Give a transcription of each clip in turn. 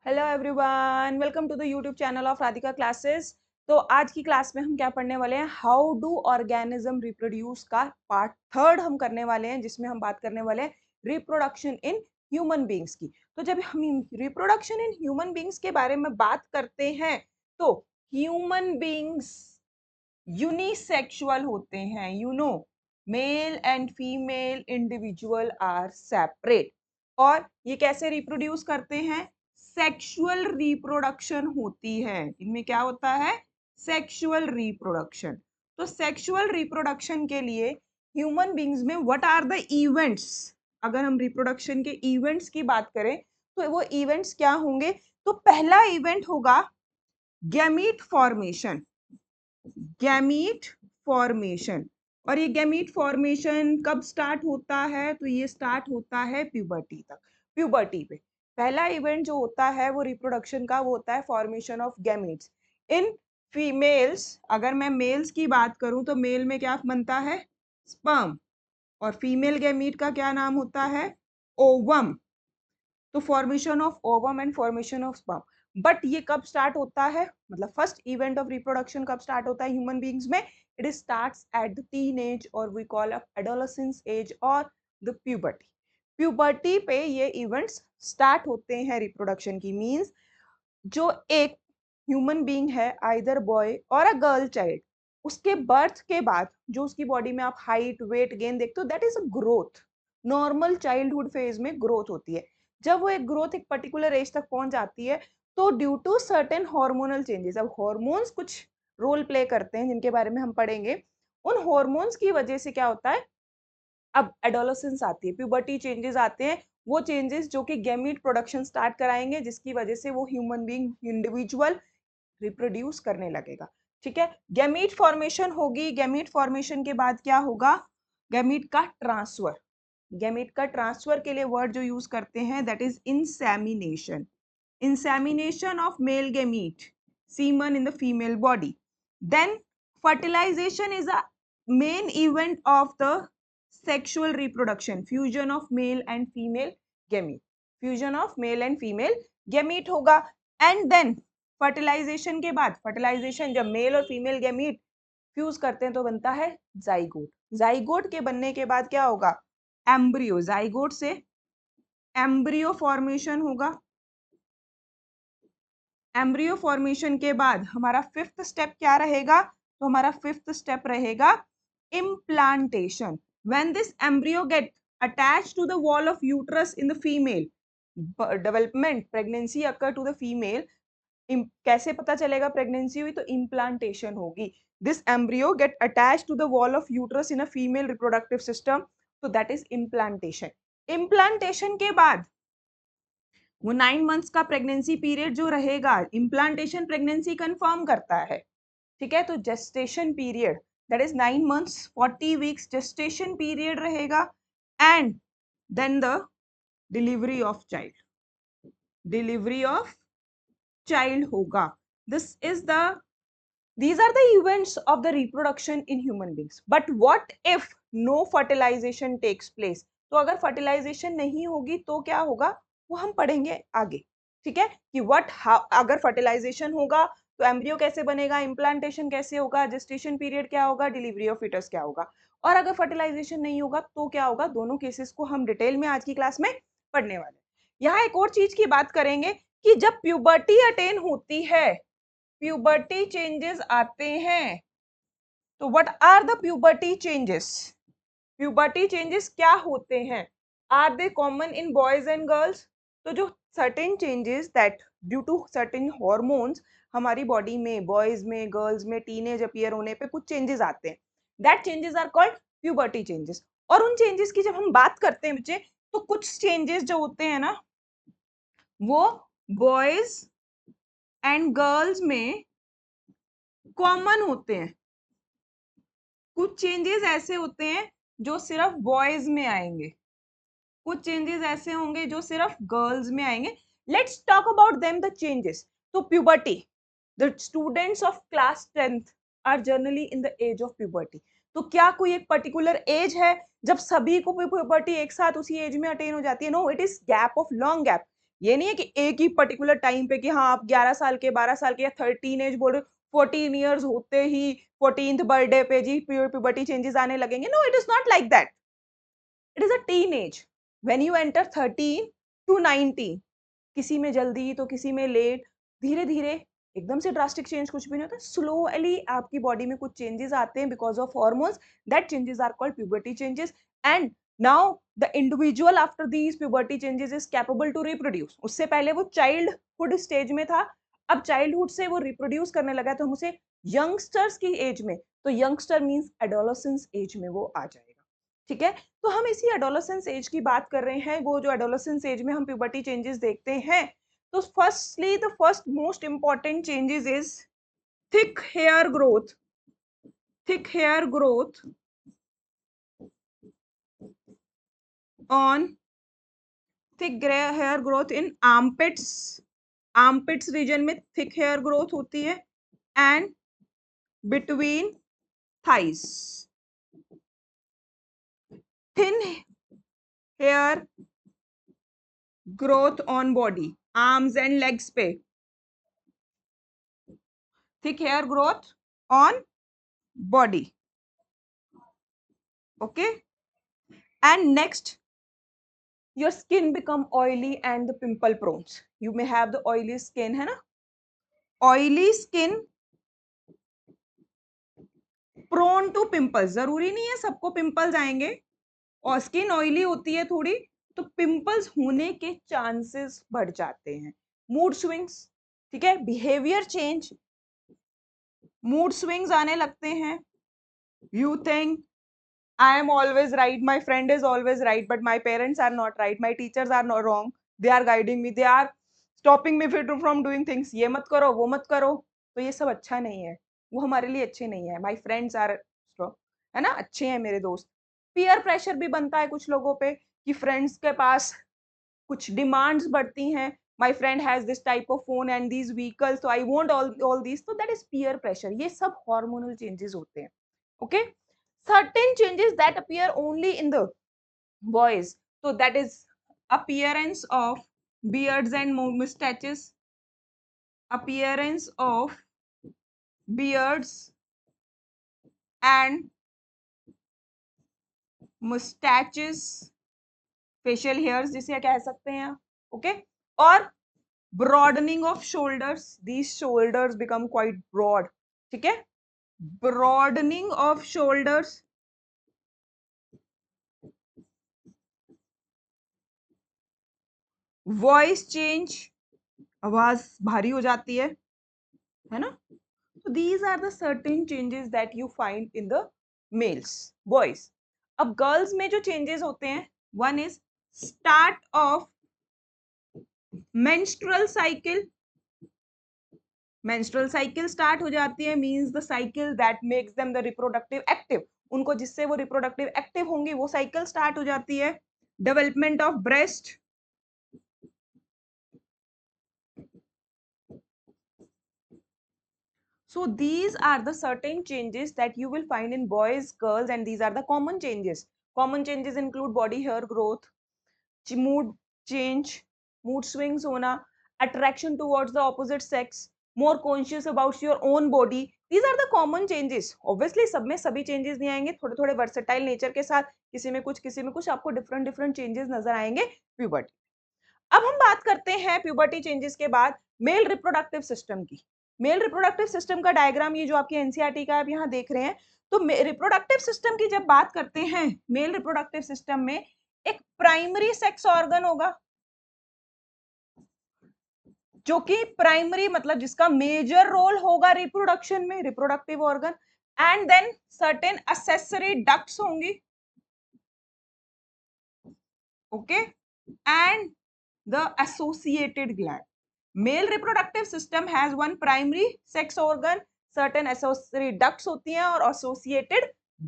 Hello everyone, welcome to the YouTube channel of Radhika classes. तो आज की क्लास में हम क्या पढ़ने वाले हैं, हाउ डू ऑर्गेनिज्म रिप्रोड्यूस का पार्ट थर्ड हम करने वाले हैं, जिसमें हम बात करने वाले हैं रिप्रोडक्शन इन ह्यूमन बींग्स की। तो जब हम रिप्रोडक्शन इन ह्यूमन बींग्स के बारे में बात करते हैं तो ह्यूमन बींग्स यूनिसेक्सुअल होते हैं, male and female individual are separate. और ये कैसे रिप्रोड्यूस करते हैं, सेक्सुअल रिप्रोडक्शन होती है इनमें। क्या होता है, सेक्सुअल रिप्रोडक्शन। तो सेक्सुअल रिप्रोडक्शन के लिए ह्यूमन बींग्स में व्हाट आर द इवेंट्स, अगर हम रिप्रोडक्शन के इवेंट्स की बात करें तो वो इवेंट्स क्या होंगे। तो पहला इवेंट होगा गैमीट फॉर्मेशन, गैमीट फॉर्मेशन। और ये गैमीट फॉर्मेशन कब स्टार्ट होता है, तो ये स्टार्ट होता है प्यूबर्टी तक। प्यूबर्टी पे पहला इवेंट जो होता है वो रिप्रोडक्शन का, वो होता है formation of gametes in females. अगर मैं मेल्स की बात करूं तो मेल में क्या बनता है, स्पर्म। और फीमेल गैमीट का क्या नाम होता है, ओवम। तो formation of ovum and formation of sperm. But ये कब स्टार्ट होता है, मतलब फर्स्ट इवेंट ऑफ रिप्रोडक्शन कब स्टार्ट होता है ह्यूमन बींग्स में, it starts at the teen age और we call up adolescence age और द प्यूबर्टी। प्यूबर्टी पे ये इवेंट्स स्टार्ट होते हैं रिप्रोडक्शन की। मींस जो एक ह्यूमन बीइंग है, आइदर बॉय और अ गर्ल चाइल्ड, उसके बर्थ के बाद जो उसकी बॉडी में आप हाइट वेट गेन देखते हो, that is a growth. Normal childhood phase में ग्रोथ होती है। जब वो एक ग्रोथ एक पर्टिकुलर एज तक पहुंच जाती है तो due to certain hormonal changes, अब हॉर्मोन्स कुछ रोल प्ले करते हैं जिनके बारे में हम पढ़ेंगे। उन हॉर्मोन्स की वजह से क्या होता है, अब एडोलेसेंस आती है, प्यूबर्टी चेंजेस आते हैं। वो चेंजेस जो कि गैमीट प्रोडक्शन स्टार्ट कराएंगे, जिसकी वजह से वो ह्यूमन बीइंग इंडिविजुअल रिप्रोड्यूस करने लगेगा। ठीक है, गैमीट फॉर्मेशन होगी। गैमीट फॉर्मेशन के बाद क्या होगा, गैमीट का ट्रांसफर। गैमीट का ट्रांसफर के लिए वर्ड जो यूज करते हैं that is insemination. Insemination of male gamete, semen in the female body. Then fertilization is a main event of the sexual reproduction, fusion of male and female gamete, fusion of male and female gamete होगा। And then fertilisation के बाद, fertilisation जब mail और female gamete fuse करते हैं तो बनता है जाइगोट। जाइगोट के बनने के बाद क्या होगा, एम्ब्रियो। जाइगोट से एम्ब्रियो फॉर्मेशन होगा। एम्ब्रियो फॉर्मेशन के बाद हमारा फिफ्थ स्टेप क्या रहेगा, तो हमारा फिफ्थ स्टेप रहेगा implantation. When this embryo get attached to the wall of uterus in the female, development pregnancy occur to the female. कैसे पता चलेगा प्रेगनेंसी हुई, तो इम्प्लांटेशन होगी। This embryo get attached to the wall of uterus in a female reproductive system, तो that is implantation. Implantation के बाद वो 9 मंथ्स का प्रेगनेंसी पीरियड जो रहेगा, इम्प्लांटेशन प्रेगनेंसी कंफर्म करता है। ठीक है, तो gestation period that is 9 months 40 weeks gestation period रहेगा। And then the delivery of child, delivery of child होगा। This is the, these are the events of the reproduction in human beings. But what if no fertilization takes place? तो अगर fertilisation नहीं होगी तो क्या होगा, वो हम पढ़ेंगे आगे। ठीक है, कि अगर फर्टिलाइजेशन होगा तो एम्ब्रियो कैसे बनेगा, इम्प्लांटेशन कैसे होगा, जेस्टेशन पीरियड क्या होगा, डिलीवरी ऑफ फीटस क्या होगा। और अगर फर्टिलाइजेशन नहीं होगा तो क्या होगा, दोनों केसेस को हम डिटेल में आज की क्लास में पढ़ने वाले हैं। यहाँ एक और चीज की बात करेंगे कि जब प्यूबर्टी अटेन होती है, प्यूबर्टी चेंजेस आते हैं, तो what are the puberty changes. Puberty changes क्या होते हैं, are they common in boys and girls. तो जो certain changes that due to certain hormones हमारी बॉडी में, बॉयज में गर्ल्स में टीनेज अपीयर होने पे कुछ चेंजेस आते हैं, that changes are called puberty changes. और उन चेंजेस की जब हम बात करते हैं बच्चे, तो कुछ चेंजेस जो होते हैं ना, वो बॉयज एंड गर्ल्स में कॉमन होते हैं। कुछ चेंजेस ऐसे होते हैं जो सिर्फ बॉयज में आएंगे, कुछ चेंजेस ऐसे होंगे जो सिर्फ गर्ल्स में आएंगे। Let's talk about them the changes. तो puberty, the students of class 10th are generally in the age of puberty. तो क्या कोई एक पर्टिकुलर एज है जब सभी को प्यूबर्टी एक साथ उसी एज में अटेन हो जाती है, no, it is gap of long gap. ये नहीं है कि एक ही पर्टिकुलर टाइम पे कि हाँ आप 11 साल के, 12 साल के या 13 एज बोल रहे हो, 14 इयर्स होते ही 14th बर्थडे पे जी प्यूबर्टी चेंजेस आने लगेंगे। No, it is not like that. It is a teenage. When you enter 13 to 19, किसी में जल्दी तो किसी में लेट, धीरे धीरे, एकदम से ड्रास्टिक चेंज कुछ भी नहीं होता, स्लोली आपकी बॉडी में कुछ चेंजेस आते हैं because of hormones. That changes are called puberty changes. And now the individual after these puberty changes is capable to reproduce. उससे पहले वो चाइल्डहुड स्टेज में था, अब चाइल्डहुड से वो रिप्रोड्यूस करने लगा, तो हम उसे यंगस्टर्स की एज में, तो यंगस्टर मीन्स एडोलसेंस एज में वो आ जाएगा। ठीक है, तो हम इसी एडोलसेंस एज की बात कर रहे हैं, वो जो एडोलसेंस एज में हम प्यूबर्टी चेंजेस देखते हैं। तो firstly the first most important changes is thick hair growth. Thick hair growth on thick hair growth in armpits. Armpits region में थिक हेयर ग्रोथ होती है, and between thighs thin hair growth on body, arms and legs पे thick hair growth on body. Okay, and next your skin become oily and the pimple prone. You may have the oily skin, है ना? Oily skin prone to pimples. जरूरी नहीं है सबको pimples आएंगे, और skin oily होती है थोड़ी तो पिंपल्स होने के चांसेस बढ़ जाते हैं। मूड स्विंग्स, ठीक है, बिहेवियर चेंज, मूड स्विंग्स आने लगते हैं। You think I am always right, my friend is always right, but my parents are not right, my teachers are not wrong, they are guiding me, they are stopping me from doing things, ये मत करो वो मत करो, तो ये सब अच्छा नहीं है, वो हमारे लिए अच्छे नहीं है। My friends are strong, है ना, अच्छे हैं मेरे दोस्त। पीयर प्रेशर भी बनता है कुछ लोगों पे कि फ्रेंड्स के पास कुछ डिमांड्स बढ़ती हैं, my friend has this type of phone and these vehicles, so I want all these, so that is peer pressure। ये सब hormonal changes होते हैं। Okay, certain changes that appear only in the boys, so that is appearance of beards and mustaches, appearance of beards and mustaches, facial hairs जिसे कह सकते हैं, okay, और broadening of shoulders, these shoulders become quite broad, ठीक है, broadening of shoulders, voice change, आवाज भारी हो जाती है ना। So these are the certain changes that you find in the males, boys। अब गर्ल्स में जो चेंजेस होते हैं, one is start of menstrual cycle. Menstrual cycle start हो जाती है, means the cycle that makes them the reproductive active, उनको जिससे वो रिप्रोडक्टिव एक्टिव होंगे वो साइकिल स्टार्ट हो जाती है। Development of breast, so these are the certain changes that you will find in boys, girls, and these are the common changes। common changes include body hair growth, mood change, mood swings होना, attraction towards the opposite sex, more conscious about your own body, these are the common changes। obviously सब में सभी changes नहीं आएंगे, थोड़े थोड़े versatile nature के साथ, किसी में कुछ आपको different different changes नजर आएंगे puberty। अब हम बात करते हैं प्यूबर्टी चेंजेस के बाद मेल रिप्रोडक्टिव सिस्टम की। मेल रिप्रोडक्टिव सिस्टम का डायग्राम ये जो आपकी एनसीईआरटी का आप यहाँ देख रहे हैं, तो रिप्रोडक्टिव सिस्टम की जब बात करते हैं, मेल रिप्रोडक्टिव सिस्टम में एक प्राइमरी सेक्स ऑर्गन होगा, जो कि प्राइमरी मतलब जिसका मेजर रोल होगा रिप्रोडक्शन में, reproductive organ, and then certain accessory ducts होंगी, okay, and the associated gland। Male reproductive system has one primary sex organ, certain accessory ducts होती हैं और associated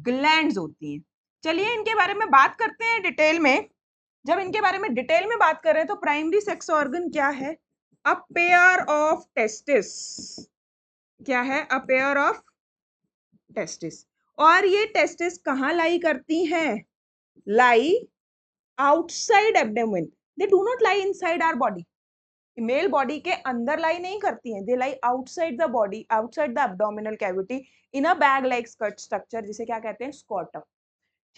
glands होती हैं। चलिए इनके बारे में बात करते हैं डिटेल में। जब इनके बारे में डिटेल में बात कर रहे हैं तो प्राइमरी सेक्स ऑर्गन क्या है? A pair of testis. क्या है? A pair of testis. और ये टेस्टिस कहाँ लाई करती हैं? Lie outside abdomen, they do not lie inside our body। Male body के अंदर लाई नहीं करती हैं, they lie outside the body, outside the abdominal cavity in a bag like structure, जिसे क्या कहते हैं, स्कॉटम।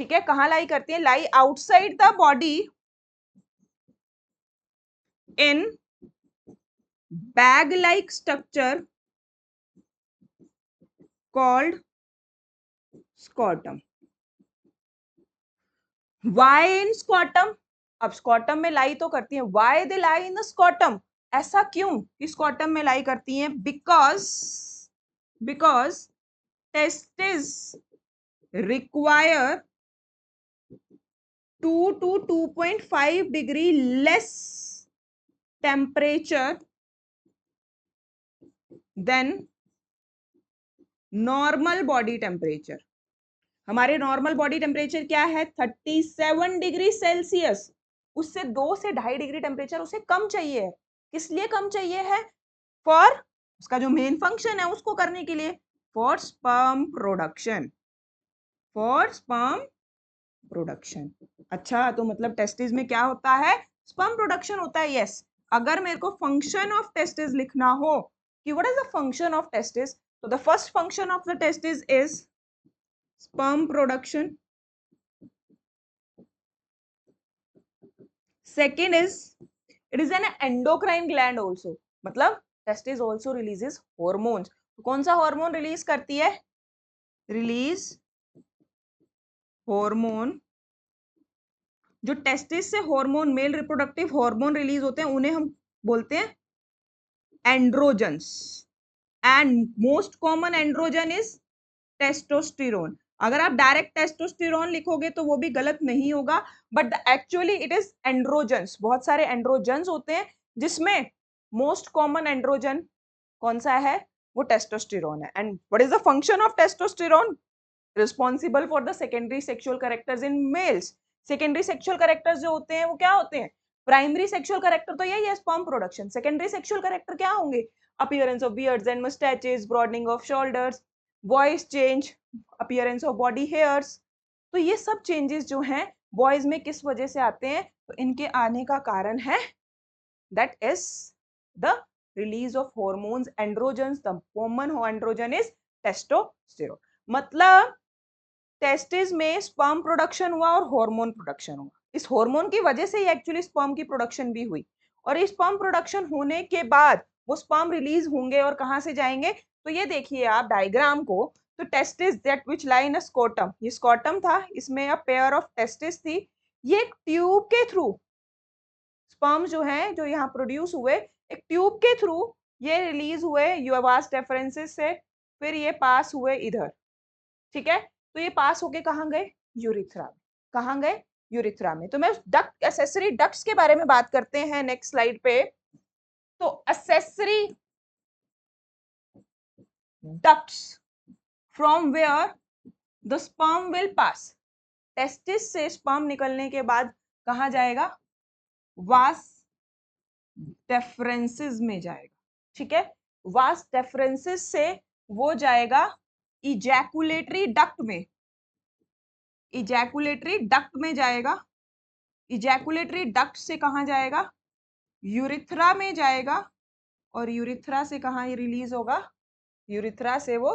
ठीक है, कहाँ लाई करती है, lie outside the body in bag like structure called scrotum. Why in scrotum, अब स्कॉटम में लाई तो करती है, why they lie in the scrotum, ऐसा क्यों कि स्कॉटम में लाई करती हैं, because testis require 2 to 2.5 degree less temperature than normal body temperature। हमारे नॉर्मल बॉडी टेम्परेचर क्या है, 37 डिग्री सेल्सियस, उससे 2 से 2.5 डिग्री टेम्परेचर उसे कम चाहिए है। किस लिए कम चाहिए है, फॉर उसका जो मेन फंक्शन है उसको करने के लिए, for sperm production, for sperm production. अच्छा, तो मतलब टेस्टिस में क्या होता है, स्पर्म प्रोडक्शन होता है। यस, अगर मेरे को फंक्शन ऑफ टेस्टिस लिखना हो कि what is the function of testis, तो the first function of the testis is sperm production, second is it is an endocrine gland also, मतलब टेस्टिस ऑल्सो रिलीजेस हॉर्मोन्स। कौन सा हार्मोन रिलीज करती है, release hormone, जो testis से hormone, male reproductive hormone release होते हैं उन्हें हम बोलते हैं androgens, and most common androgen is testosterone. अगर आप डायरेक्ट टेस्टोस्टेरोन लिखोगे तो वो भी गलत नहीं होगा, but actually it is androgens. बहुत सारे एंड्रोजन्स होते हैं जिसमें मोस्ट कॉमन एंड्रोजन कौन सा है, वो टेस्टोस्टेरोन है। And what is the function of testosterone, responsible for the secondary sexual characters in males. Secondary sexual characters जो होते हैं वो क्या होते हैं, प्राइमरी सेक्सुअल कैरेक्टर तो यही है, sperm production. Secondary sexual character क्या होंगे, appearance of beards and moustaches, broadening of shoulders, voice change, appearance of body hairs. तो ये सब चेंजेस जो हैं बॉयज में किस वजह से आते हैं, तो इनके आने का कारण है that is the release of hormones, androgens। the common androgen is testosterone। मतलब टेस्टिस में स्पर्म प्रोडक्शन हुआ और हार्मोन प्रोडक्शन हुआ, इस हार्मोन की वजह से ही एक्चुअली स्पर्म की प्रोडक्शन भी हुई, और इस स्पर्म प्रोडक्शन होने के बाद वो स्पर्म रिलीज होंगे और कहां से जाएंगे, तो ये देखिए आप डायग्राम को, तो testis that which lie in a scrotum, ये स्कोटम था, इसमें अ पेयर ऑफ टेस्टिस थी, ये एक ट्यूब के थ्रू स्पर्म जो है जो यहाँ प्रोड्यूस हुए, एक ट्यूब के थ्रू ये रिलीज हुए यूवास डेफरेंसेस से, फिर ये पास हुए इधर। ठीक है, तो ये पास होके कहाँ गए, यूरिथ्रा में। कहाँ गए, यूरिथ्रा में। तो मैं डक्ट, एसेसरी डक्ट्स के बारे में बात करते हैं नेक्स्ट स्लाइड पे। तो accessory ducts from where the sperm will pass, testis से स्पर्म निकलने के बाद कहाँ जाएगा, वास डेफरेंसेस में जाएगा। ठीक है, वास डेफरेंसेस से वो जाएगा इजैकुलेटरी डक्ट में, इजैकुलेटरी डक्ट में जाएगा, इजैकुलेटरी डक्ट से कहाँ जाएगा, यूरिथ्रा में जाएगा, और यूरिथ्रा से कहाँ ये रिलीज होगा, यूरिथ्रा से वो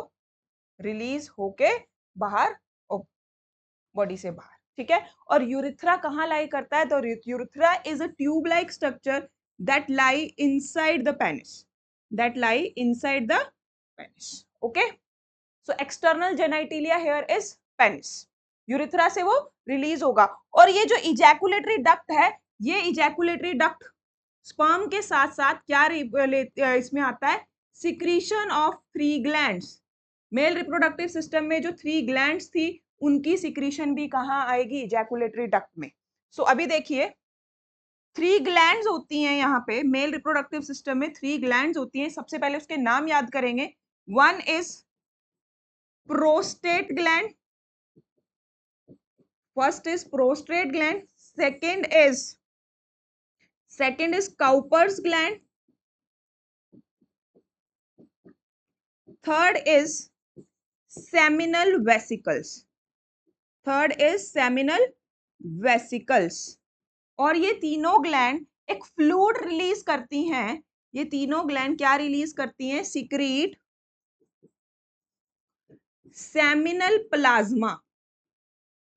रिलीज होके बाहर, बॉडी से बाहर। ठीक है, और यूरिथ्रा कहाँ लाई करता है, तो urethra is a tube like structure that lie inside the penis, that lie inside the penis. Okay, so external genitalia here is penis, urethra से वो रिलीज होगा। और ये जो इजैकुलेटरी डक्ट है, ये इजैकुलेटरी डक्ट स्पर्म के साथ साथ क्या इसमें आता है, secretion of 3 glands. Male reproductive system में जो 3 ग्लैंड्स थी उनकी सिक्रीशन भी कहाँ आएगी, इजैकुलेटरी डक्ट में। सो अभी देखिए 3 ग्लैंड्स होती हैं यहाँ पे, मेल रिप्रोडक्टिव सिस्टम में 3 ग्लैंड्स होती हैं। सबसे पहले उसके नाम याद करेंगे, one is prostate gland, first is prostate gland, second is Cowper's gland, third is seminal vesicles, third is seminal vesicles। और ये तीनों ग्लैंड एक फ्लूइड रिलीज करती हैं, ये तीनों ग्लैंड क्या रिलीज करती हैं, सिक्रीट सेमिनल प्लाज्मा,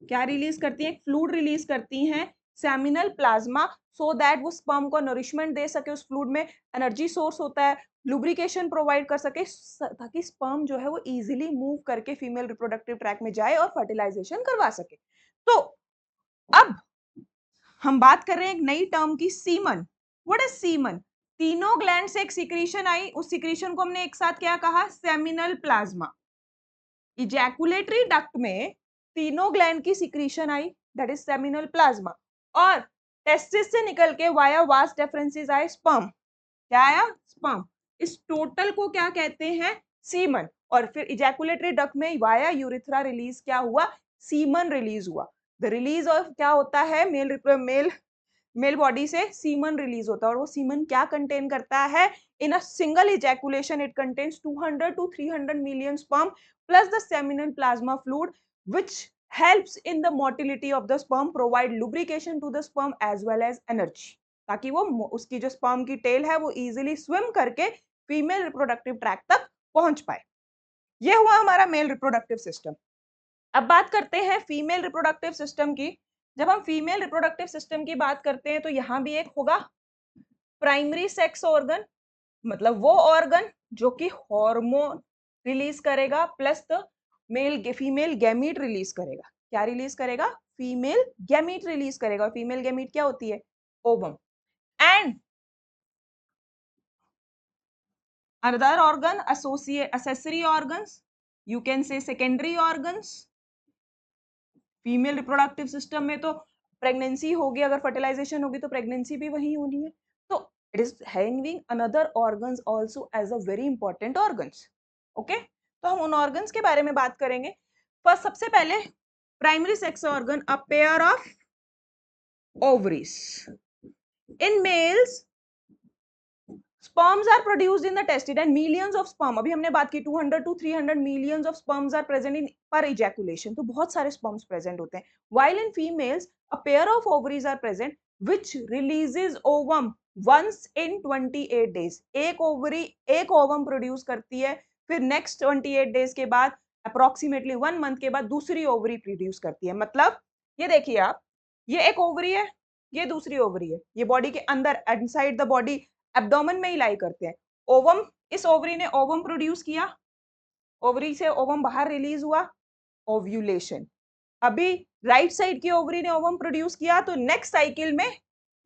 क्या रिलीज करती हैं, फ्लूइड रिलीज करती हैं सेमिनल प्लाज्मा, सो दैट वो स्पर्म को नरिशमेंट दे सके, उस फ्लूइड में एनर्जी सोर्स होता है, लुब्रिकेशन प्रोवाइड कर सके, ताकि स्पर्म जो है वो इजीली मूव करके फीमेल रिप्रोडक्टिव ट्रैक में जाए और फर्टिलाइजेशन करवा सके। तो अब हम बात कर रहे हैं एक नई टर्म की, सीमन। What is semen? तीनों ग्लैंड से एक सिक्रीशन आई, उस सिक्रीशन को हमने एक साथ क्या कहा, सेमिनल प्लाज्मा। इजैकुलेटरी डक्ट में तीनों ग्लैंड की secretion I, that is seminal plasma, और टेस्टिस से निकल के वाया वास डेफरेंसेस आए, स्पर्म। क्या आया, स्पर्म। इस टोटल को क्या कहते हैं, सीमन। और फिर इजैकुलेटरी डक्ट में वाया यूरिथ्रा रिलीज क्या हुआ, सीमन रिलीज हुआ। द रिलीज ऑफ क्या होता है, मेल बॉडी से सीमन रिलीज होता है, और वो सीमन क्या कंटेन करता है, in a single ejaculation it contains 200 to 300 million sperm plus the seminal plasma fluid which helps in the motility of the sperm, provide lubrication to the sperm as well as energy, ताकि वो उसकी जो sperm की tell है वो easily swim करके female reproductive tract तक पहुंच पाए। ये हुआ हमारा मेल रिप्रोडक्टिव सिस्टम। अब बात करते हैं फीमेल रिप्रोडक्टिव सिस्टम की। जब हम फीमेल रिप्रोडक्टिव सिस्टम की बात करते हैं तो यहाँ भी एक होगा प्राइमरी सेक्स ऑर्गन, मतलब वो ऑर्गन जो कि हार्मोन रिलीज करेगा plus the female gamete release करेगा। क्या रिलीज करेगा, फीमेल गैमीट रिलीज करेगा। फीमेल गैमीट क्या होती है, ovum. And other organ associate accessory organs, you can say secondary organs। Female reproductive system में तो प्रेगनेंसी होगी, अगर फर्टिलाइजेशन होगी तो प्रेगनेंसी भी वही होनी है, तो it is having another organs also as a very important organs. Okay, तो हम उन ऑर्गन्स के बारे में बात करेंगे। फर्स्ट, सबसे पहले primary sex organ, a pair of ovaries. In males sperms are produced in the testis and millions of sperm, अभी हमने बात की 200 to 300 millions of sperms are present in per ejaculation, तो बहुत सारे sperms present होते हैं। While in females a pair of ovaries are present which releases ovum once in 28 days, एक ओवरी एक ओवम प्रोड्यूस करती है, फिर नेक्स्ट 28 डेज के बाद अप्रोक्सीमेटली 1 मंथ के बाद दूसरी ओवरी प्रोड्यूस करती है। मतलब ये देखिए आप, ये एक ओवरी है, ये दूसरी ओवरी है, ये बॉडी के अंदर इनसाइड द बॉडी एब्डोमेन में ही लाई करते हैं। ओवम, इस ओवरी ने ओवम प्रोड्यूस किया, ओवरी से ओवम बाहर रिलीज हुआ, ओव्यूलेशन। अभी राइट साइड की ओवरी ने ओवम प्रोड्यूस किया तो नेक्स्ट साइकिल में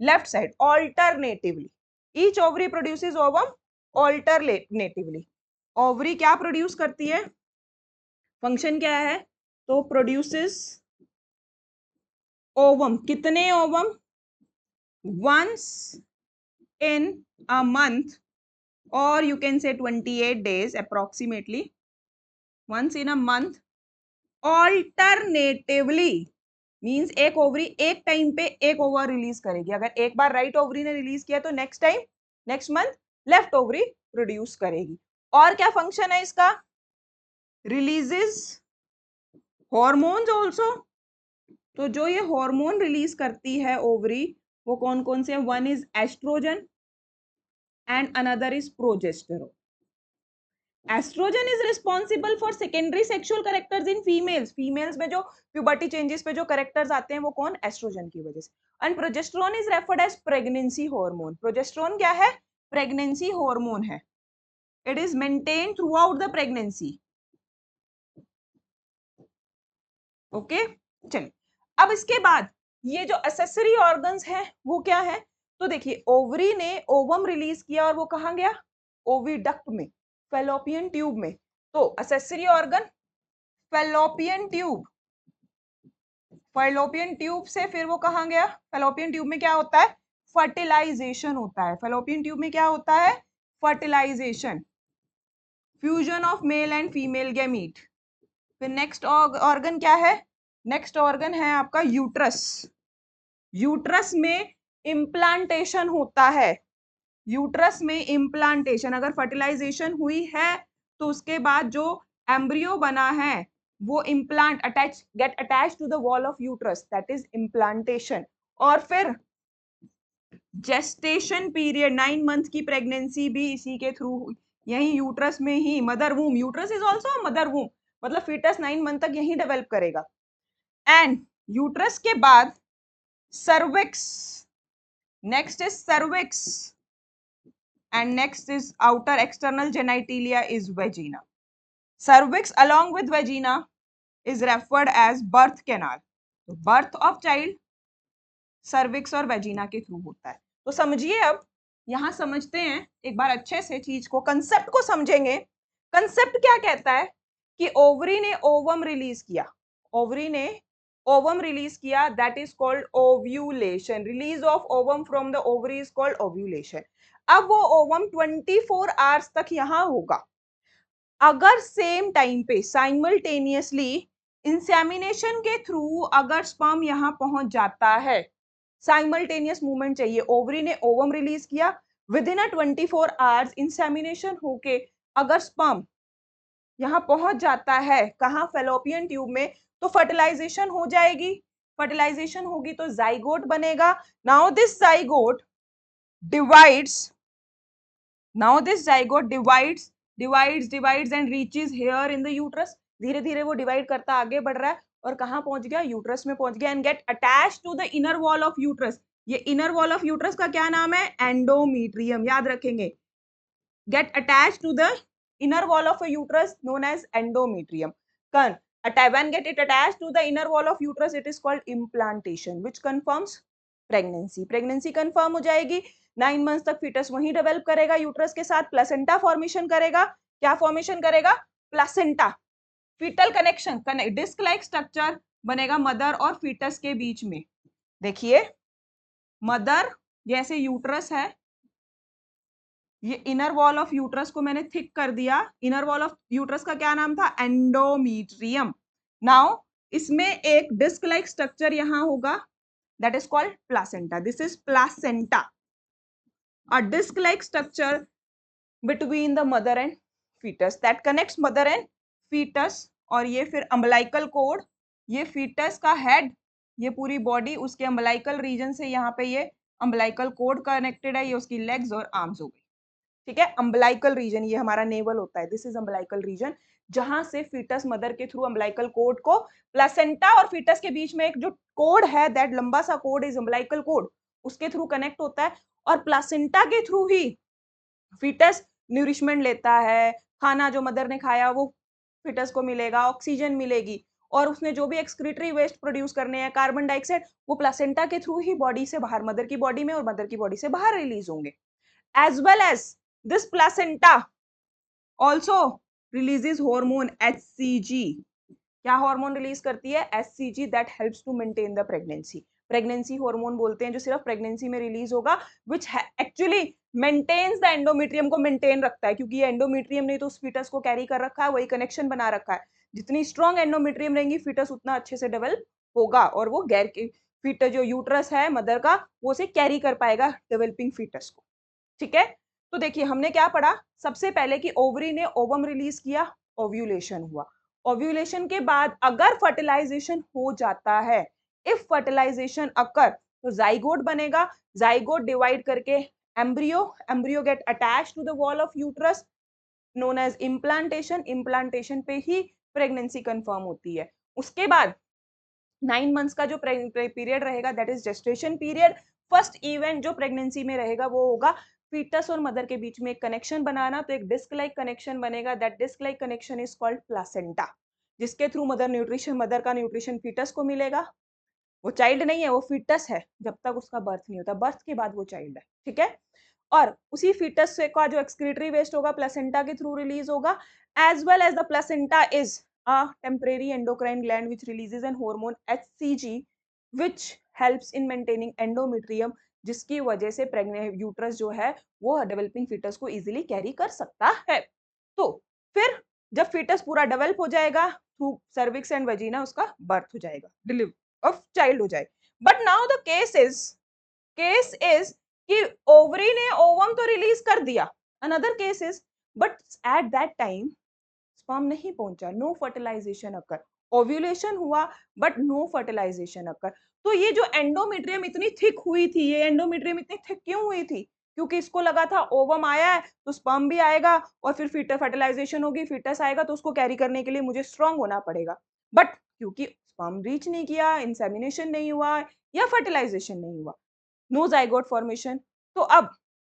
left side alternatively each ovary produces ovum alternatively. Ovary क्या प्रोड्यूस करती है, फंक्शन क्या है, तो प्रोड्यूसेस ओवम, कितने ovum, once in a month or you can say 28 days approximately, once in a month, alternatively means एक ovary एक time पे एक ओवर रिलीज करेगी। अगर एक बार राइट ओवरी ने रिलीज किया तो next time next month left ovary produce करेगी। और क्या फंक्शन है इसका, रिलीजेस हॉर्मोन्स ऑल्सो, तो जो ये हॉर्मोन रिलीज करती है ओवरी वो कौन कौन से, one is estrogen and another is progesterone. Estrogen is responsible for secondary sexual characters in females, females में जो प्यूबर्टी चेंजेस पे जो कैरेक्टर्स आते हैं वो कौन, एस्ट्रोजन की वजह से। And progesterone is referred as pregnancy hormone. Progesterone क्या है, प्रेगनेंसी हार्मोन है। It is maintain throughout the pregnancy. Okay, चलिए अब इसके बाद ये जो एसेसरी ऑर्गन्स हैं वो क्या है, तो देखिए ओवरी ने ओवम रिलीज किया और वो कहाँ गया, ओविडक्ट में, फैलोपियन ट्यूब में। तो accessory organ fallopian tube, fallopian tube से फिर वो कहाँ गया, फैलोपियन ट्यूब में क्या होता है, फर्टिलाइजेशन होता है। फैलोपियन ट्यूब में क्या होता है, fertilisation, fusion of male and female gamete. फिर नेक्स्ट ऑर्गन क्या है, नेक्स्ट ऑर्गन है आपका यूट्रस। यूट्रस में इम्प्लांटेशन होता है, यूट्रस में इम्प्लांटेशन, अगर फर्टिलाइजेशन हुई है तो उसके बाद जो एम्ब्रियो बना है वो implant get attach to the wall of uterus, that is implantation. और फिर जेस्टेशन पीरियड 9 मंथ की प्रेगनेंसी भी इसी के थ्रू, यही यूट्रस में ही, mother womb, uterus is also mother womb, मतलब फीटस 9 मंथ तक यही डेवलप करेगा। एंड यूट्रस के बाद cervix, next is cervix, and next is outer external genitalia is vagina. Cervix along with vagina is referred as birth canal. तो birth of child cervix और vagina के through होता है। तो समझिए, अब यहां समझते हैं एक बार अच्छे से चीज को, कंसेप्ट को समझेंगे। कंसेप्ट क्या कहता है कि ओवरी ने ओवम रिलीज किया, ओवरी ने ओवम रिलीज किया, that is called ovulation. Release of ovum from the ovary is called ovulation. अब वो ओवम 24 आवर्स तक यहां होगा। अगर सेम टाइम पे साइमल्टेनियसली इंसेमिनेशन के थ्रू अगर स्पर्म यहां पहुंच जाता है, साइमल्टेनियस मूवमेंट चाहिए, ओवरी ने ओवम रिलीज किया, विद इन 24 आवर्स इंसेमिनेशन होके अगर स्पर्म यहां पहुंच जाता है, कहां, फेलोपियन ट्यूब में, तो फर्टिलाइजेशन हो जाएगी। फर्टिलाइजेशन होगी तो जाइगोट बनेगा। Now this zygote divides, now this zygote divides and reaches here in the uterus. धीरे धीरे वो डिवाइड करता आगे बढ़ रहा है और कहां पहुंच गया, यूट्रस में पहुंच गया, and get attached to the inner wall of uterus. ये इनर वॉल ऑफ यूट्रस का क्या नाम है, एंडोमीट्रियम, याद रखेंगे। get attached to the inner wall of a uterus known as endometrium. When get it attached to the inner wall of uterus, it is called implantation, which confirms pregnancy. Pregnancy confirm हो जाएगी। 9 months तक fetus वहीं develop करेगा uterus के साथ, placenta formation करेगा। क्या formation करेगा, placenta. Foetal connection, disc like structure बनेगा मदर और फीटस के बीच में। देखिए, मदर जैसे यूट्रस है, ये इनर वॉल ऑफ यूट्रस को मैंने थिक कर दिया। इनर वॉल ऑफ यूट्रस का क्या नाम था, एंडोमीट्रियम। नाउ इसमें एक डिस्क लाइक स्ट्रक्चर यहां होगा, that is called placenta. This is placenta, a disc like structure between the mother and foetus that connects mother and foetus. और ये फिर अम्बलाइकल कोड, ये फीटस का हेड, ये पूरी बॉडी उसके अम्बलाइकल रीजन से, यहाँ पे ये अम्बलाइकल कोड कनेक्टेड है, ये उसकी लेग्स और आर्म्स हो गई। ठीक है, अम्बलाइकल रीजन ये हमारा नेवल होता है, दिस इज अम्बलाइकल रीजन, जहां से फीटस मदर के थ्रू अम्बलाइकल कोड को, प्लेसेंटा और फीटस के बीच में एक जो कोड है, दैट लंबा सा कोड इज अम्बलाइकल कोड, उसके थ्रू कनेक्ट होता है। और प्लेसेंटा के थ्रू ही फीटस न्यूरिशमेंट लेता है, खाना जो मदर ने खाया वो फीटस को मिलेगा, ऑक्सीजन मिलेगी, और उसने जो भी एक्सक्रीटरी वेस्ट प्रोड्यूस करने हैं, कार्बन डाइऑक्साइड, वो प्लेसेंटा के थ्रू ही बॉडी से बाहर, मदर की बॉडी में और मदर की बॉडी से बाहर रिलीज होंगे। as well as this placenta also releases hormone HCG। क्या हार्मोन रिलीज करती है, HCG, that helps to maintain the pregnancy। Pregnancy hormone बोलते हैं जो सिर्फ प्रेगनेंसी में रिलीज होगा, which actually maintains the endometrium को मेंटेन रखता है, क्योंकि ये एंडोमेट्रियम ने तो उस फीटस को कैरी कर रखा है, वही कनेक्शन बना रखा है। जितनी स्ट्रॉन्ग एंडोमेट्रियम रहेंगी, फीटस उतना अच्छे से डेवलप होगा, और वो गैर फीटस जो यूट्रस है मदर का, वो उसे कैरी कर पाएगा डेवलपिंग फीटस को। ठीक है, तो देखिए हमने क्या पढ़ा, सबसे पहले कि ओवरी ने ओवम रिलीज किया, ओव्यूलेशन हुआ। ओव्यूलेशन के बाद अगर फर्टिलाइजेशन हो जाता है, इफ फर्टिलाइजेशन अकर, तो जाइगोट बनेगा। जाइगोट डिवाइड करके embryo, embryo get attach to the wall of uterus, known as implantation. Implantation पे ही प्रेगनेंसी कंफर्म होती है। उसके बाद 9 मंथ्स का जो पीरियड रहेगा, that is gestation period. First event जो प्रेगनेंसी में रहेगा वो होगा फीटस और मदर के बीच में एक कनेक्शन बनाना, तो एक डिस्क लाइक कनेक्शन बनेगा, that disc like connection is called placenta, जिसके थ्रू मदर का न्यूट्रिशन फीटस को मिलेगा। वो चाइल्ड नहीं है, वो फीटस है जब तक उसका बर्थ नहीं होता, बर्थ के बाद वो चाइल्ड है। ठीक है, और उसी फीटस से का जो एक्सक्रीटरी वेस्ट होगा प्लेसेंटा के थ्रू रिलीज होगा, as well as the placenta is a temporary endocrine gland which releases an hormone HCG which helps in maintaining endometrium, जिसकी वजह से प्रेग्नेंट यूट्रस जो है वो डेवलपिंग फीटस को इजीली कैरी कर सकता है। तो फिर जब फीटस पूरा डेवलप हो जाएगा, थ्रू सर्विक्स एंड वेजिना उसका बर्थ हो जाएगा, डिलीवरी ऑफ चाइल्ड हो जाएगा। But now the case is कि ओवरी ने ओवम तो रिलीज कर दिया, another case is, but at that time sperm नहीं पहुंचा, नो फर्टिलाइजेशन अकर। ओव्यूलेशन हुआ बट नो फर्टिलाइजेशन अकर। तो ये जो एंडोमेट्रियम इतनी थिक हुई थी, ये एंडोमेट्रियम इतनी थिक क्यों हुई थी? क्योंकि इसको लगा था ओवम आया है तो स्पर्म भी आएगा और फिर फीटर फर्टिलाइजेशन होगी, फीटस आएगा तो उसको कैरी करने के लिए मुझे स्ट्रांग होना पड़ेगा। बट क्योंकि स्पर्म रीच नहीं किया, इंसेमिनेशन नहीं हुआ या फर्टिलाइजेशन नहीं हुआ, नो जाइगोट फॉर्मेशन, तो अब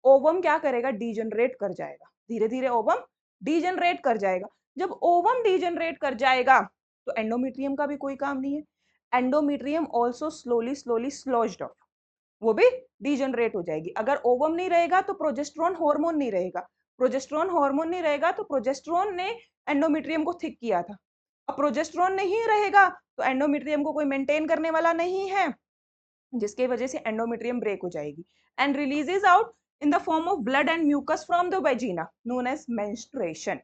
ओवम क्या करेगा? डीजनरेट कर जाएगा, धीरे धीरे ओवम डीजनरेट कर जाएगा। जब ओवम डीजनरेट कर जाएगा तो एंडोमेट्रियम का भी कोई काम नहीं है, endometrium also slowly slowly sloughed off, वो भी डीजनरेट हो जाएगी। अगर ओवम नहीं रहेगा तो प्रोजेस्टेरोन हार्मोन नहीं रहेगा, प्रोजेस्टेरोन हार्मोन नहीं रहेगा तो प्रोजेस्टेरोन ने एंडोमेट्रियम को थिक किया था, अब प्रोजेस्टेरोन नहीं रहेगा तो एंडोमेट्रियम को कोई मेंटेन करने वाला नहीं है, जिसकी वजह से एंडोमेट्रियम ब्रेक हो जाएगी and releases out in the form of blood and mucus from the vagina known as menstruation,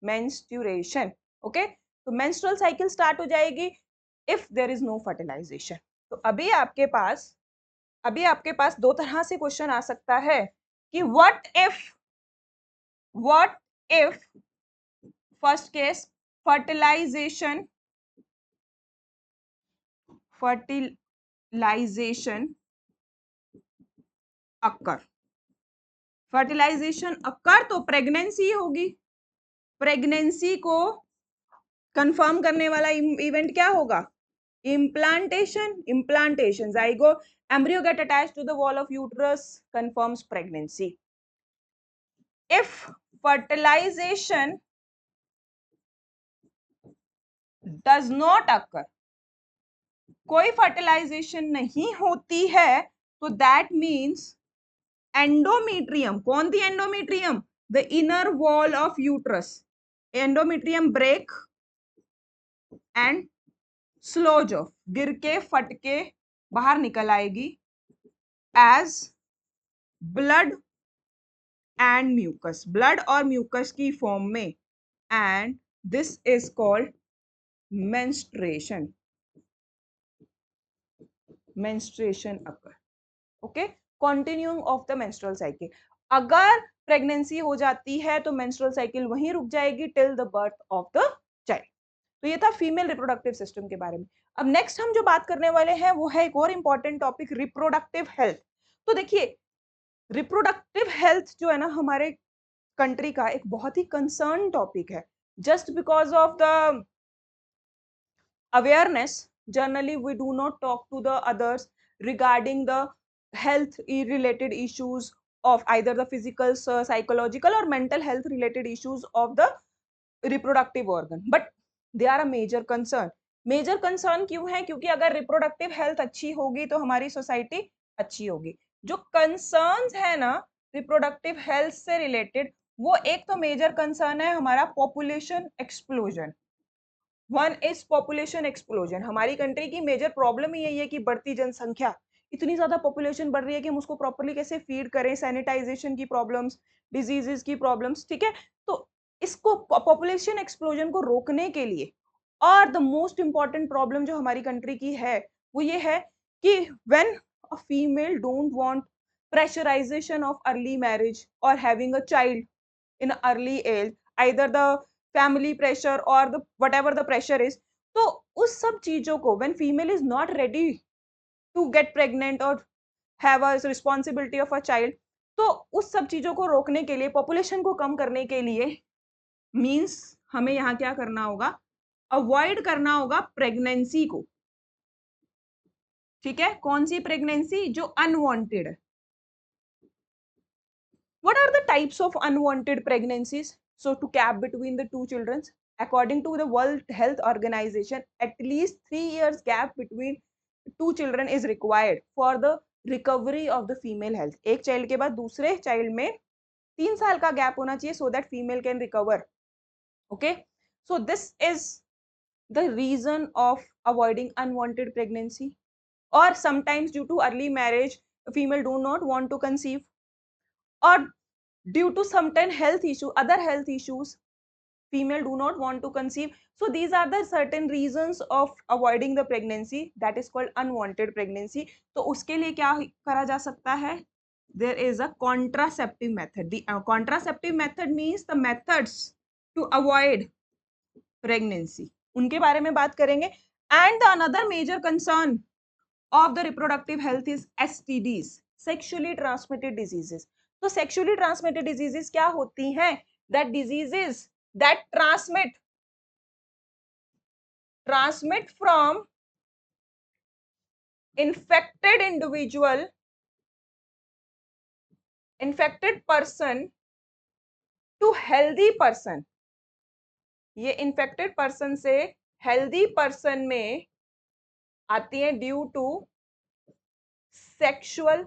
menstruation. Okay, तो मेंस्ट्रुअल साइकिल स्टार्ट हो जाएगी if there is no fertilisation. तो अभी आपके पास दो तरह से क्वेश्चन आ सकता है कि what if first case fertilisation occur, fertilisation occur तो प्रेगनेंसी होगी, प्रेगनेंसी को कंफर्म करने वाला इवेंट क्या होगा? Implantation, implantation, zygote embryo get attached to the wall of uterus, confirms pregnancy. If fertilization does not occur, कोई फर्टिलाइजेशन नहीं होती है तो दैट मीन्स एंडोमेट्रियम, कौन थी endometrium? The inner wall of uterus, endometrium break and sloughs off, गिर के फट के बाहर निकल आएगी as blood and mucus, blood और म्यूकस की फॉर्म में, and this is called menstruation, menstruation occur. Okay, continuing of the menstrual cycle. अगर प्रेगनेंसी हो जाती है तो मेंस्ट्रुअल साइकिल वहीं रुक जाएगी till the birth of the child. तो ये था फीमेल रिप्रोडक्टिव सिस्टम के बारे में। अब नेक्स्ट हम जो बात करने वाले हैं वो है एक और इंपॉर्टेंट टॉपिक, रिप्रोडक्टिव हेल्थ। तो देखिए, रिप्रोडक्टिव हेल्थ जो है ना हमारे कंट्री का एक बहुत ही कंसर्न टॉपिक है। Just because of the awareness, generally we do not talk to the others regarding the health related issues of either the physical, psychological or mental health related issues of the reproductive organ, but they are a major concern. Major concern क्यों है? क्योंकि अगर reproductive health अच्छी होगी तो हमारी society अच्छी होगी। जो कंसर्न्स है ना रिप्रोडक्टिव हेल्थ से रिलेटेड, वो एक तो मेजर कंसर्न है हमारा population explosion. One is population explosion. हमारी कंट्री की मेजर प्रॉब्लम ही यही है कि बढ़ती जनसंख्या, इतनी ज्यादा पॉपुलेशन बढ़ रही है कि हम उसको प्रॉपर्ली कैसे फीड करें, सैनिटाइजेशन की प्रॉब्लम्स, डिजीजेस की प्रॉब्लम्स, ठीक है। तो इसको पॉपुलेशन एक्सप्लोजन को रोकने के लिए, और द मोस्ट इंपॉर्टेंट प्रॉब्लम जो हमारी कंट्री की है वो ये है कि when a female don't want pressurisation of early marriage और having a child in early age, either the family pressure और the whatever the pressure is, तो उस सब चीजों को when female is not ready to get pregnant or have a responsibility of a child, तो उस सब चीजों को रोकने के लिए, पॉपुलेशन को कम करने के लिए, मींस हमें यहाँ क्या करना होगा? अवॉइड करना होगा प्रेगनेंसी को। ठीक है, कौन सी प्रेगनेंसी? जो अनवांटेड है। What are the types of unwanted pregnancies? So to gap between the two children, according to the World Health Organization, at least 3 years gap between two children is required for the recovery of the female health. एक child के बाद दूसरे child में 3 साल का gap होना चाहिए so that female can recover. Okay, so this is the reason of avoiding unwanted pregnancy. Or sometimes due to early marriage, female do not want to conceive, or due to certain health issue, other health issues, female do not want to conceive. So these are the certain reasons of avoiding the pregnancy, that is called unwanted pregnancy. तो उसके लिए क्या करा जा सकता है? There is a contraceptive method. The contraceptive method means the methods to avoid pregnancy, उनके बारे में बात करेंगे. And the another major concern of the reproductive health is STDs, sexually transmitted diseases. तो sexually transmitted diseases क्या होती हैं? That diseases that transmit from infected person to healthy person. ये infected person से healthy person में आती हैं due to sexual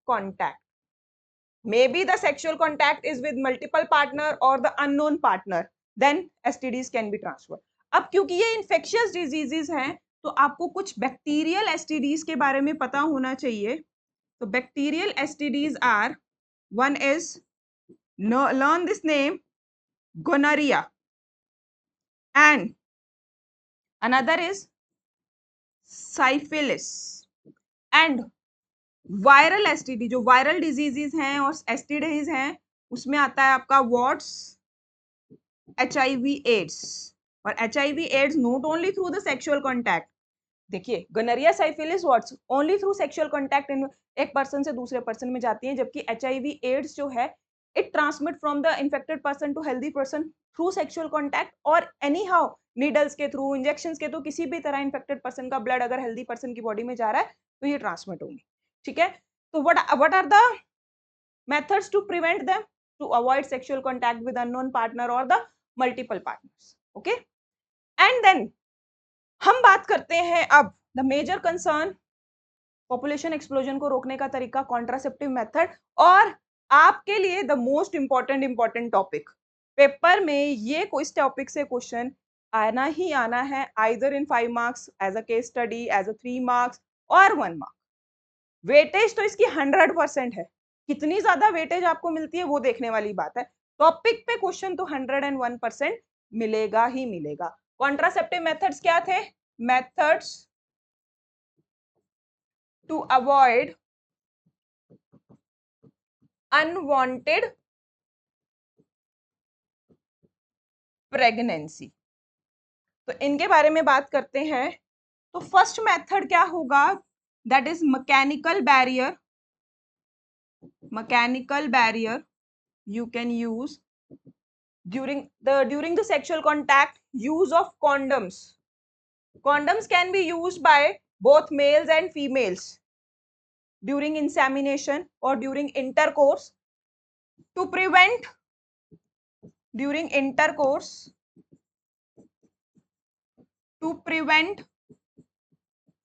contact. Maybe the sexual contact is with multiple partner or the unknown partner, then STDs can be transferred. अब क्योंकि ये infectious diseases हैं, तो आपको कुछ bacterial STDs के बारे में पता होना चाहिए. तो bacterial STDs are, one is, learn this name, gonorrhea, and another is syphilis, and viral STD, जो वायरल डिजीजेस हैं और एसटीडीज हैं, उसमें आता है आपका व्हाट्स, एचआईवी एड्स. और HIV AIDS not only through the sexual contact. देखिए gonorrhoea syphilis what's only through sexual contact एक पर्सन से दूसरे पर्सन में जाती है, जबकि एचआईवी एड्स जो है it transmit from the infected person to healthy person through sexual contact और एनी हाउ नीडल्स के थ्रू, इंजेक्शंस के थ्रू, किसी भी तरह इन्फेक्टेड पर्सन का ब्लड अगर हेल्दी पर्सन की बॉडी में जा रहा है तो ये ट्रांसमिट होंगे. ठीक है. तो what are the methods to prevent them? To avoid sexual contact with unknown partner or the multiple partners. Okay. And then हम बात करते हैं अब the major concern, population explosion को रोकने का तरीका, कॉन्ट्रासेप्टिव मेथड, और आपके लिए the most important topic. Paper में ये इस टॉपिक से क्वेश्चन आना ही आना है, either in 5 marks as a case study, as a 3 marks और 1 मार्क. वेटेज तो इसकी 100% है. कितनी ज्यादा वेटेज आपको मिलती है वो देखने वाली बात है. टॉपिक पे क्वेश्चन तो 101% मिलेगा ही मिलेगा. कॉन्ट्रासेप्टिव मेथड्स क्या थे? Methods to avoid unwanted pregnancy. तो इनके बारे में बात करते हैं. तो फर्स्ट मेथड क्या होगा? That is mechanical barrier. Mechanical barrier you can use during the sexual contact. Use of condoms. Condoms can be used by both males and females during insemination or during intercourse to prevent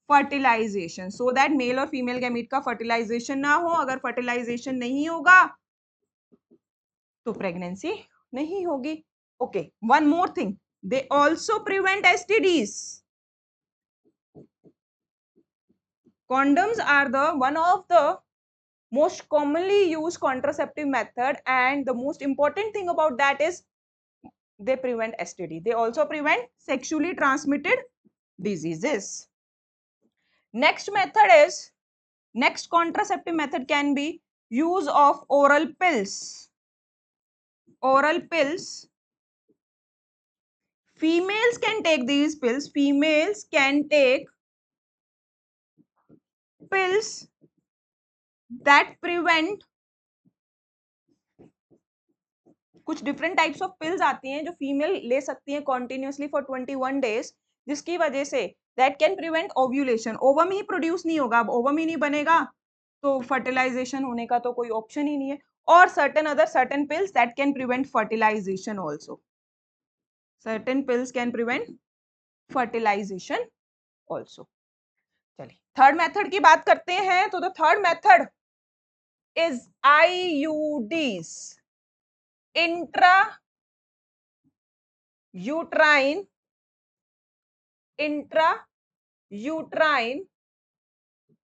fertilization, so that male और female gamete का fertilization ना हो. अगर fertilization नहीं होगा तो pregnancy नहीं होगी. Okay, one more thing, they also prevent STDs. condoms are the one of the most commonly used contraceptive method, and the most important thing about that is they prevent STD. They also prevent sexually transmitted diseases. Next contraceptive method can be use of oral pills. Oral pills, females can take these pills. Females can take pills that prevent, कुछ different types of pills आती हैं जो female ले सकती हैं continuously for 21 days, जिसकी वजह say that can prevent ovulation. Ovum he produce नहीं होगा. अब ओवम ही नहीं बनेगा तो फर्टिलाइजेशन होने का तो कोई ऑप्शन ही नहीं है. और certain pills that can prevent fertilization also. Certain pills can prevent fertilization also. चलिए थर्ड मेथड की बात करते हैं. तो the third method is IUDs, intrauterine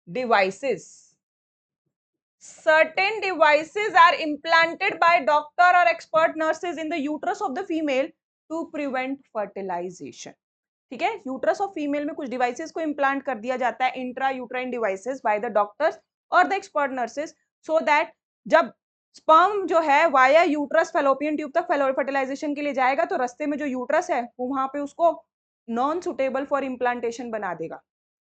devices. Certain devices are implanted by doctor or expert nurses in the uterus of the female to prevent fertilization. ठीक है, uterus of female में कुछ डिवाइसेस को इम्प्लांट कर दिया जाता है, intra uterine devices, by the doctors और the expert nurses, so that जब स्पर्म जो है वाया यूट्रस फैलोपियन ट्यूब तक फर्टिलाइजेशन के लिए जाएगा तो रास्ते में जो यूट्रस है वो वहां पे उसको नॉन सुटेबल फॉर इम्प्लांटेशन बना देगा.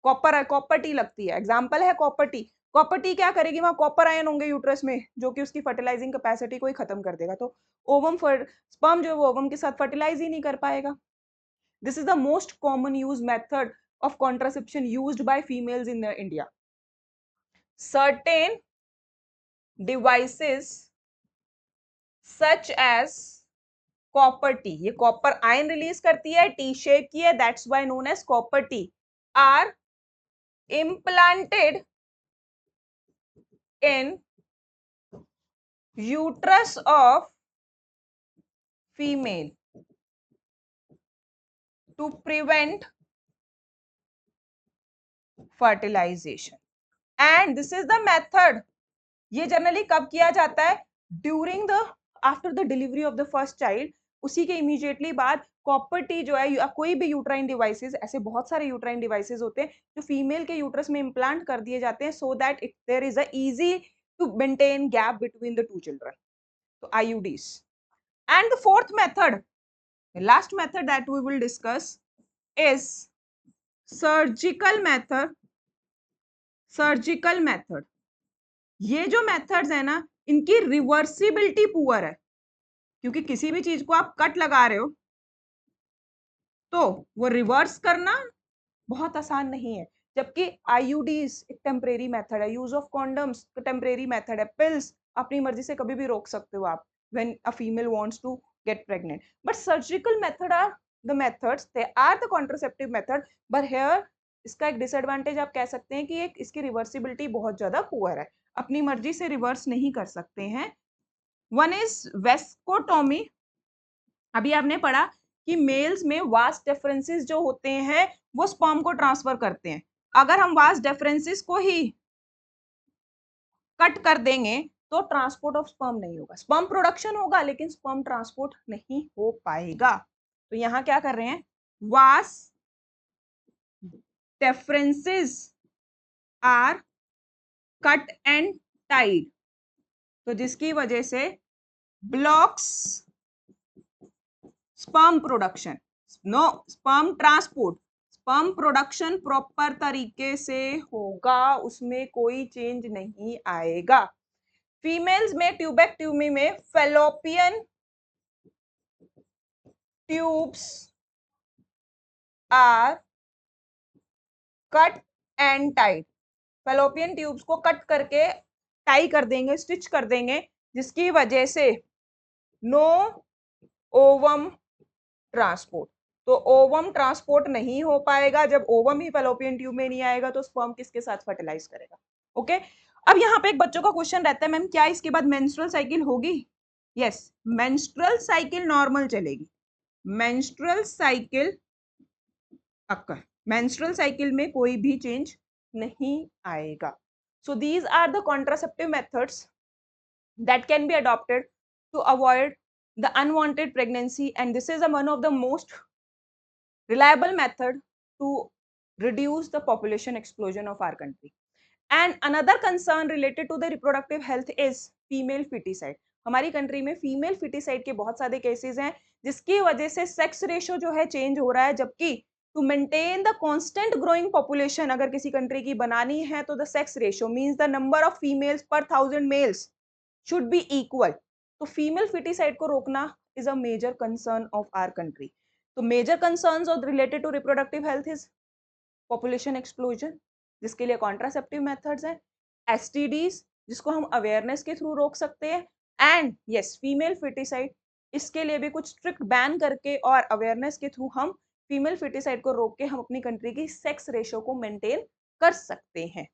कॉपर कॉपर टी लगती है, एग्जाम्पल है कॉपर टी। कॉपर टी क्या करेगी, वहां कॉपर आयन होंगे यूट्रस में जो कि उसकी फर्टिलाइजिंग कैपेसिटी को ही खत्म कर देगा, तो ओवम स्पर्म जो है वो ओवम के साथ फर्टिलाइज ही नहीं कर पाएगा। This is the most common use method of contraception used by females in India. Certain devices such as copper tea, ये कॉपर आयन रिलीज करती है, टी शेप की है, that's why known as copper T, are implanted in uterus of female to prevent fertilization. And this is the method. ये generally कब किया जाता है, during the after the delivery of the first child, उसी के immediately बाद copper T जो है या कोई भी यूट्राइन डिवाइसेस, ऐसे बहुत सारे यूट्राइन डिवाइसेस होते हैं जो फीमेल के यूट्रस में इम्प्लांट कर दिए जाते हैं so that it there is a easy to maintain gap between the two children, तो IUDs. And the fourth method, last method that we will discuss is surgical method. Surgical method, ये जो methods है ना, इनकी reversibility poor है, क्योंकि किसी भी चीज को आप कट लगा रहे हो तो वो रिवर्स करना बहुत आसान नहीं है, जबकि आईयूडीज एक टेम्परेरी मेथड है, use of condoms temporary method है, पिल्स अपनी मर्जी से कभी भी रोक सकते हो आप when a female wants to get pregnant, but surgical method are the methods, they are the contraceptive method, but here इसका एक डिसएडवांटेज आप कह सकते हैं कि एक इसकी रिवर्सिबिलिटी बहुत ज्यादा पुअर है, अपनी मर्जी से रिवर्स नहीं कर सकते हैं। वन इज वेस्कोटोमी, अभी आपने पढ़ा कि मेल्स में वास डिफरेंसेस जो होते हैं वो स्पर्म को ट्रांसफर करते हैं, अगर हम वास डिफरेंसेस को ही कट कर देंगे तो ट्रांसपोर्ट ऑफ स्पर्म नहीं होगा, स्पर्म प्रोडक्शन होगा लेकिन स्पर्म ट्रांसपोर्ट नहीं हो पाएगा। तो यहां क्या कर रहे हैं, vas deferens are cut and tied, तो जिसकी वजह से blocks sperm production, no sperm transport, sperm production proper तरीके से होगा, उसमें कोई चेंज नहीं आएगा। फीमेल्स में ट्यूबेक्टोमी में fallopian tubes are cut and tied, fallopian tubes को कट करके टाई कर देंगे, स्टिच कर देंगे, जिसकी वजह से नो ओवम ट्रांसपोर्ट, तो ओवम ट्रांसपोर्ट नहीं हो पाएगा, जब ओवम ही फेलोपियन ट्यूब में नहीं आएगा तो स्पर्म किसके साथ फर्टिलाइज करेगा। ओके, अब यहाँ पे एक बच्चों का क्वेश्चन रहता है, मैम क्या इसके बाद मेंस्ट्रुअल साइकिल होगी? यस, मेंस्ट्रुअल साइकिल नॉर्मल चलेगी, menstrual cycle occur, menstrual cycle में कोई भी चेंज नहीं आएगा। So these are the contraceptive methods that can be adopted to avoid the unwanted pregnancy, and this is one of the most reliable method to reduce the population explosion of our country. And another concern related to the reproductive health is female feticide. हमारी country में female foeticide के बहुत सारे cases हैं जिसकी वजह से sex ratio जो है चेंज हो रहा है, जबकि to maintain the constant growing population अगर किसी कंट्री की बनानी है तो the sex ratio means the number of females पर 1000 मेल्स should be equal. तो फीमेल फिटिसाइड को रोकना is a major concern of our country. तो major concerns और related to reproductive health is population explosion, जिसके लिए कॉन्ट्रासेप्टिव मेथड्स हैं, STDs जिसको हम अवेयरनेस के थ्रू रोक सकते हैं, एंड यस फीमेल फिटिसाइड, इसके लिए भी कुछ स्ट्रिक्ट बैन करके और अवेयरनेस के थ्रू हम फीमेल फिटिसाइड को रोक के हम अपनी कंट्री की सेक्स रेशो को मेंटेन कर सकते हैं।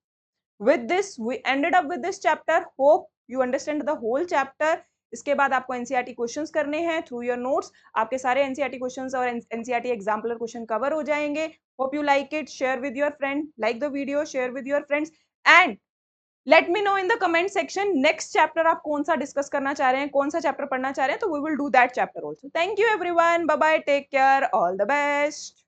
With this we ended up with this chapter. Hope you understand the whole chapter. इसके बाद आपको एनसीईआरटी क्वेश्चंस करने हैं थ्रू योर नोट्स, आपके सारे एनसीईआरटी क्वेश्चंस और एनसीईआरटी एग्जाम्पलर क्वेश्चन कवर हो जाएंगे। Hope you like it, share with your friend, like the video, share with your friends, and let me know in the comment section next chapter आप कौन सा discuss करना चाह रहे हैं, कौन सा चैप्टर पढ़ना चाह रहे हैं, तो we will do that chapter also. Thank you everyone, bye bye, take care, all the best.